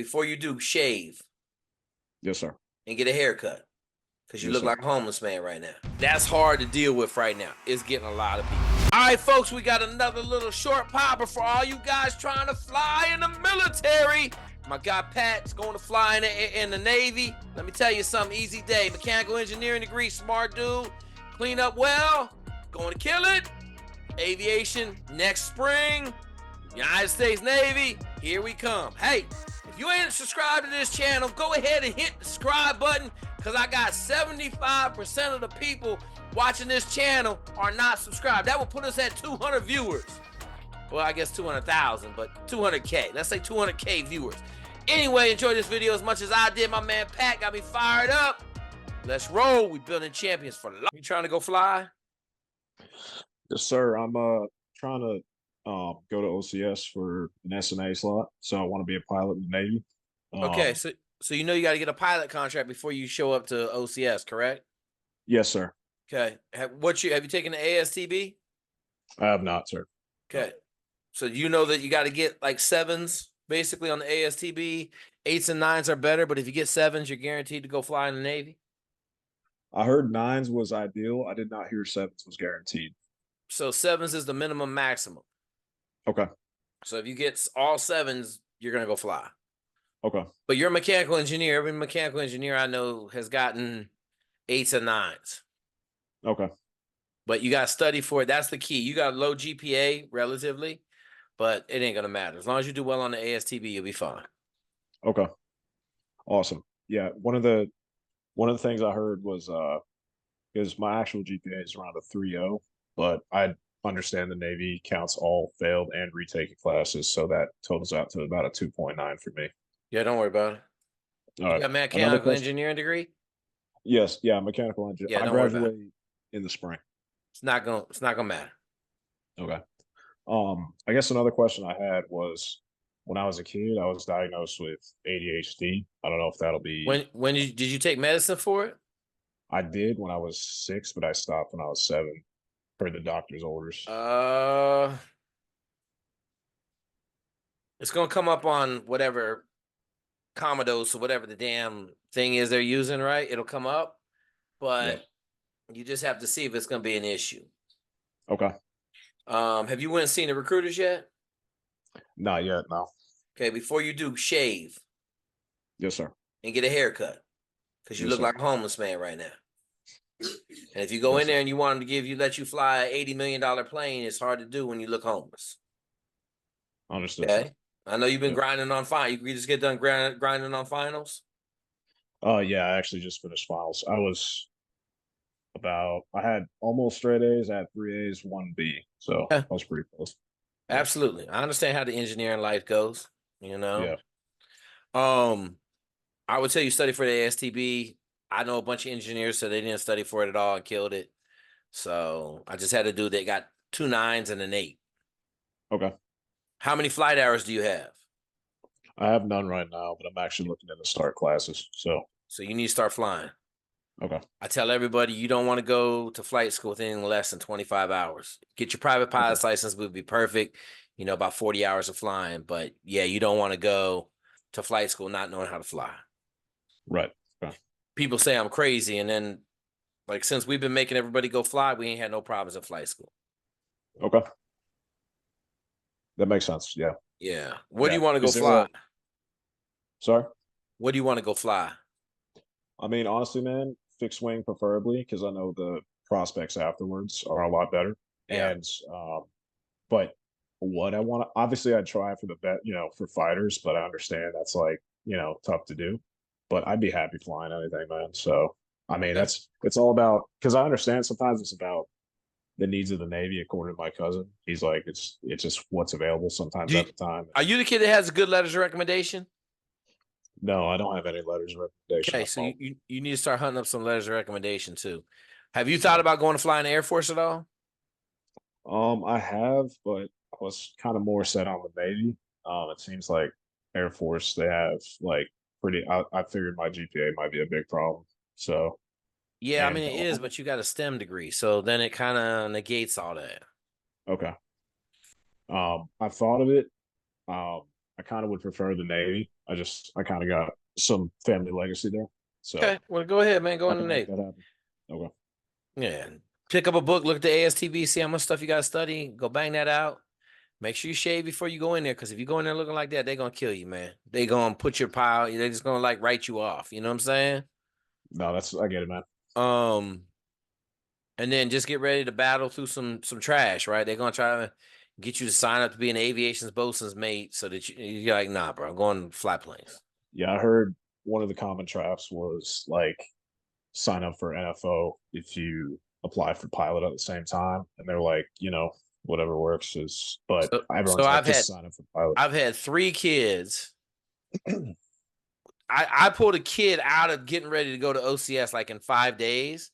Before you do, shave Yes, sir. and get a haircut because you Yes, look sir. like a homeless man right now. That's hard to deal with right now. It's getting a lot of people. All right, folks, we got another little short popper for all you guys trying to fly in the military. My guy Pat's going to fly in the Navy. Let me tell you something, easy day. Mechanical engineering degree, smart dude. Clean up well, going to kill it. Aviation next spring. United States Navy, here we come. Hey, if you ain't subscribed to this channel, go ahead and hit the subscribe button because I got 75% of the people watching this channel are not subscribed. That will put us at 200 viewers. Well, I guess 200,000, but 200K. Let's say 200K viewers. Anyway, enjoy this video as much as I did. My man Pat got me fired up. Let's roll. We building champions for life. You trying to go fly? Yes, sir. I'm trying to go to OCS for an SNA slot, so I want to be a pilot in the Navy. Okay, so you know you got to get a pilot contract before you show up to OCS, correct? Yes, sir. Okay. Have you taken the ASTB? I have not, sir. Okay. So you know that you got to get like 7s basically on the ASTB. 8s and 9s are better, but if you get 7s, you're guaranteed to go fly in the Navy. I heard 9s was ideal. I did not hear 7s was guaranteed. So 7s is the minimum maximum. Okay. So if you get all 7s, you're going to go fly. Okay. But you're a mechanical engineer. Every mechanical engineer I know has gotten 8s and 9s. Okay. But you got to study for it. That's the key. You got a low GPA relatively, but it ain't going to matter. As long as you do well on the ASTB, you'll be fine. Okay. Awesome. Yeah. One of the things I heard was because my actual GPA is around a 3.0, but I understand the Navy counts all failed and retaken classes, so that totals out to about a 2.9 for me. Yeah, don't worry about it. All You right. got mechanical engineering degree? Yes, yeah, mechanical engineer. Yeah, I don't worry about it. graduate in the spring. It's not gonna matter. Okay. I guess another question I had was when I was a kid, I was diagnosed with ADHD. I don't know if that'll be. When did you take medicine for it? I did when I was 6, but I stopped when I was 7 per the doctor's orders. It's gonna come up on whatever Commodores or whatever the damn thing is they're using, right? It'll come up, but you just have to see if it's gonna be an issue. Okay. Have you went and seen the recruiters yet? Not yet, no. Okay, before you do, shave. Yes, sir. And get a haircut because you look like a homeless man right now. And if you go in there and you want them to let you fly an $80 million plane, it's hard to do when you look homeless. Understood. Okay. I know you've been grinding on finals. You just get done grinding on finals? Yeah, I actually just finished finals. I had almost straight A's, I had 3 A's, 1 B. So I was pretty close. Absolutely. I understand how the engineering life goes, you know? Yeah. I would tell you study for the ASTB. I know a bunch of engineers, so they didn't study for it at all and killed it. So I just had a dude that got 2 9s and an 8. Okay. How many flight hours do you have? I have none right now, but I'm actually looking to start classes. So you need to start flying. Okay. I tell everybody you don't want to go to flight school with anything less than 25 hours. Get your private pilot's license would be perfect. You know, about 40 hours of flying. But yeah, you don't want to go to flight school not knowing how to fly. Right. Okay. People say I'm crazy, and then like since we've been making everybody go fly, we ain't had no problems at flight school. Okay. That makes sense. Yeah. Yeah. What do you want to go fly? Sorry? What do you want to go fly? I mean, honestly, man, fixed wing preferably, because I know the prospects afterwards are a lot better. Yeah. And but what I want to obviously I'd try for the for fighters, but I understand that's like, tough to do. But I'd be happy flying anything, man. So I mean, it's all about, because I understand sometimes it's about the needs of the Navy, according to my cousin. He's like, it's just what's available sometimes at the time. Are you the kid that has good letters of recommendation? No, I don't have any letters of recommendation. Okay, so you need to start hunting up some letters of recommendation too. Have you thought about going to fly in the Air Force at all? I have, but I was kind of more set on the Navy. It seems like Air Force, they have like I figured my GPA might be a big problem. So yeah, I mean it is, but you got a STEM degree, so then it kind of negates all that. Okay. I thought of it. I I kind of would prefer the Navy. I kind of got some family legacy there, so Okay, well, go ahead, man. Go I in the can make Navy. that happen. Okay. Yeah. Pick up a book, look at the ASTB, see how much stuff you got to study, go bang that out. Make sure you shave before you go in there, because if you go in there looking like that, they're gonna kill you, man. They gonna put your pile, they're just gonna like write you off. You know what I'm saying? No, that's I get it, man. Um, and then just get ready to battle through some trash, right? They're gonna try to get you to sign up to be an aviation's bosun's mate so that you're like, nah, bro, I'm going to fly planes. Yeah, I heard one of the common traps was like sign up for NFO if you apply for pilot at the same time, and they're like, whatever works is, but So so everyone's like, I've just had sign up for pilot. I've had 3 kids. I pulled a kid out of getting ready to go to OCS like in 5 days.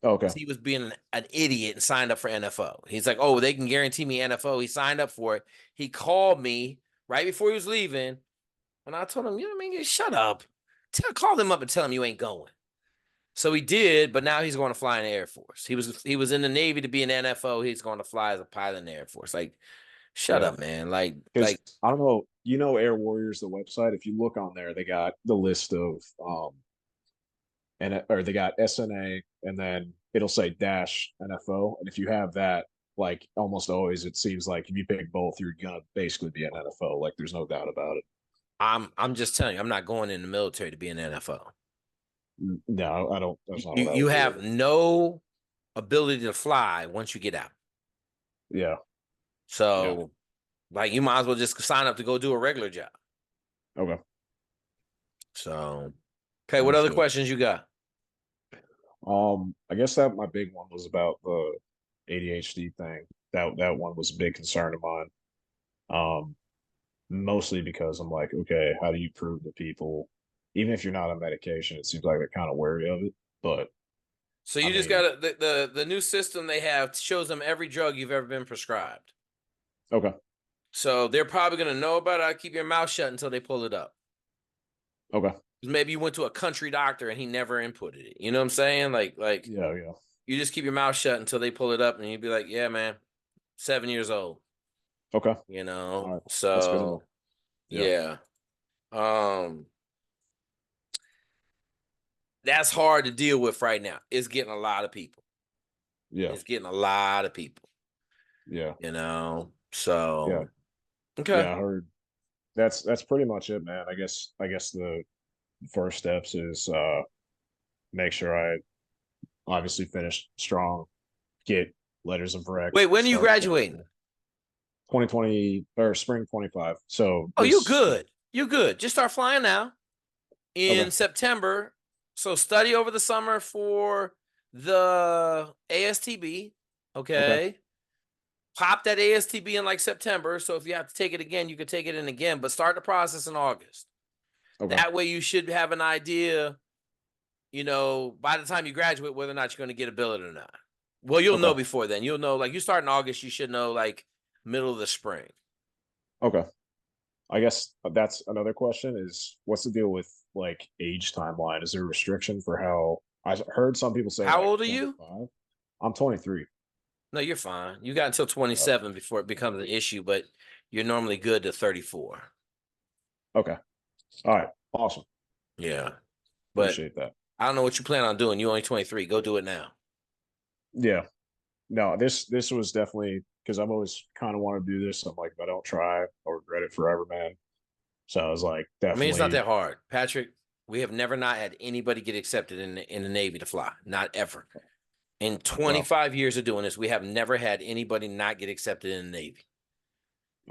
Okay. He was being an idiot and signed up for NFO. He's like, oh, they can guarantee me NFO. He signed up for it. He called me right before he was leaving. And I told him, you know what I mean? Shut up. Call them up and tell him you ain't going. So he did, but now he's going to fly in the Air Force. He was in the Navy to be an NFO. He's going to fly as a pilot in the Air Force. Like, shut Yeah. up, man. Like, Because I don't know, Air Warriors, the website. If you look on there, they got the list of and or they got SNA, and then it'll say dash NFO. And if you have that, like almost always, it seems like if you pick both, you're gonna basically be an NFO. Like there's no doubt about it. I'm just telling you, I'm not going in the military to be an NFO. No, I don't. That's not You what I you would do have either. no ability to fly once you get out. Yeah, yeah. So, like, you might as well just sign up to go do a regular job. Okay, So, okay, what other understood. questions you got? I guess that my big one was about the ADHD thing. That one was a big concern of mine. Um, Mostly because I'm like, okay, how do you prove to people, even if you're not on medication, it seems like they're kind of wary of it. But So I you just mean, got the new system they have shows them every drug you've ever been prescribed. okay, So they're probably gonna know about it. Keep your mouth shut until they pull it up. okay, Maybe you went to a country doctor and he never inputted it. You know what I'm saying? Like yeah, yeah, you just keep your mouth shut until they pull it up, and you'd be like, yeah, man, 7 years old. okay. You All know, right, that's good to know. so Yeah, yeah. Um, that's hard to deal with right now. It's getting a lot of people. yeah, It's getting a lot of people, yeah, you know. yeah, So okay. yeah. I heard that's pretty much it, man. I guess the first steps is make sure I obviously finish strong, get letters of rec, Wait, when are you start graduating? training. 2020 or spring 25. So Oh, you this good. You good. Just start flying now okay, in September. So study over the summer for the ASTB. okay, Okay. Pop that ASTB in like September. So if you have to take it again, you could take it in again, but start the process in August. okay, That way you should have an idea, by the time you graduate, whether or not you're going to get a billet or not. Well, you'll know okay, before then. You'll know, like, you start in August, you should know like middle of the spring. okay. I guess that's another question is what's the deal with like age timeline? Is there a restriction for how I heard some people say How like old are you? 25? I'm 23. No, you're fine. You got until Oh, 27 before it becomes an issue, but you're normally good to 34. okay. All right. Awesome. Yeah. But Appreciate that. I don't know what you plan on doing. You're only 23. Go do it now. Yeah. No, this was definitely because I've always kind of wanted to do this. I'm like, if I don't try, I'll regret it forever, man. So I was like, I mean, it's not definitely that hard. Patrick, we have never not had anybody get accepted in the Navy to fly. Not ever. In well, 25 years of doing this, we have never had anybody not get accepted in the Navy.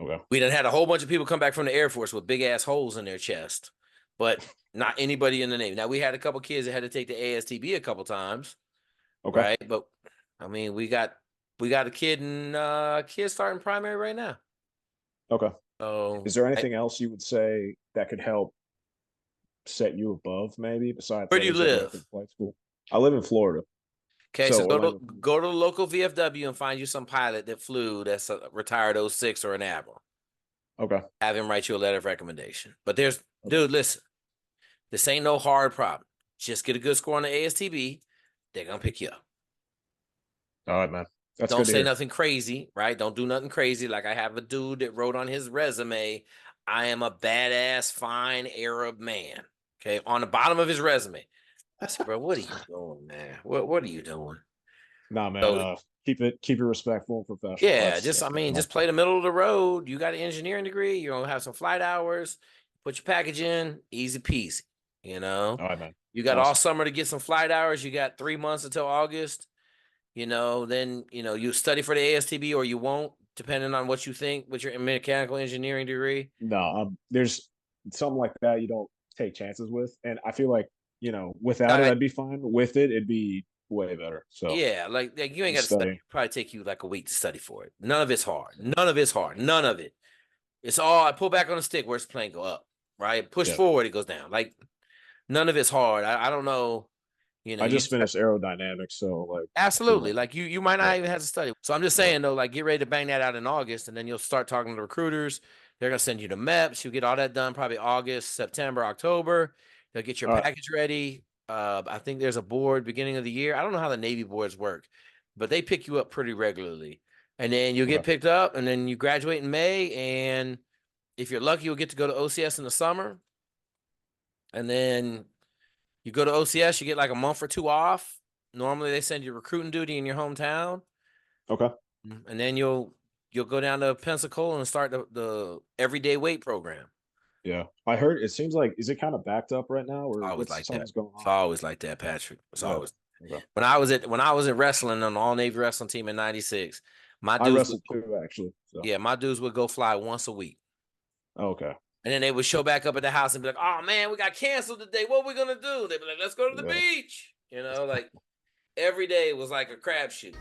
okay. We done had a whole bunch of people come back from the Air Force with big ass holes in their chest, but not anybody in the Navy. Now, we had a couple kids that had to take the ASTB a couple times, Okay. right? But I mean, we got a kid starting primary right now. Okay. So Is there anything else you would say that could help set you above maybe besides where do you letters of rec and live? flight school? I live in Florida. Okay, So so go to Orlando, Florida. go to the local VFW and find you some pilot that flew that's a retired '06 or an admiral. Okay. Have him write you a letter of recommendation. But Okay. dude, listen, this ain't no hard problem. Just get a good score on the ASTB. They're gonna pick you up. All right, man. That's Don't good to say hear. nothing crazy, right? Don't do nothing crazy. Like, I have a dude that wrote on his resume, I am a badass, fine Arab man. Okay, on the bottom of his resume. I said, bro, what are you doing, man? What are you doing? Nah, man. So Keep it respectful and professional. yeah, That's just I mean, all. just play the middle of the road. You got an engineering degree. You're gonna have some flight hours. Put your package in, easy peasy. You know, All right, man. you got all Awesome. summer to get some flight hours. You got 3 months until August. Then you study for the ASTB or you won't, depending on what you think with your mechanical engineering degree. No, there's something like that you don't take chances with, and I feel like without it, I I'd be fine. With it, it'd be way better. So Yeah, like you ain't got just to study. studying. It'll probably take you like a week to study for it. None of it's hard. None of it's hard. None of it. It's all I pull back on the stick. Where's the plane go up? Right, push Yeah, forward, it goes down. Like none of it's hard. I don't know. I You just just finished aerodynamics, so like, absolutely like you might yeah, not even have to study. So I'm just yeah. saying though, like get ready to bang that out in August, and then you'll start talking to recruiters. They're gonna send you the MEPS. You get all that done probably August, September, October. They'll get your All right, package ready. I think there's a board beginning of the year. I don't know how the Navy boards work, but they pick you up pretty regularly. And then you'll get okay, picked up, and then you graduate in May. And if you're lucky, you'll get to go to OCS in the summer. And then you go to OCS, you get like a month or two off. Normally, they send you recruiting duty in your hometown, okay. and then you'll go down to Pensacola and start the everyday weight program. Yeah, I heard it seems like is it kind of backed up right now, or Always what's like that. something's going It's on? always like that, Patrick. It's Yeah. always Okay. when I was in wrestling on the All Navy wrestling team in '96. My I dudes would wrestled too, actually. So yeah, my dudes would go fly once a week. okay. And then they would show back up at the house and be like, "Oh man, we got canceled today. What are we gonna do?" They'd be like, "Let's go to the Yeah. beach." Like every day was like a crapshoot.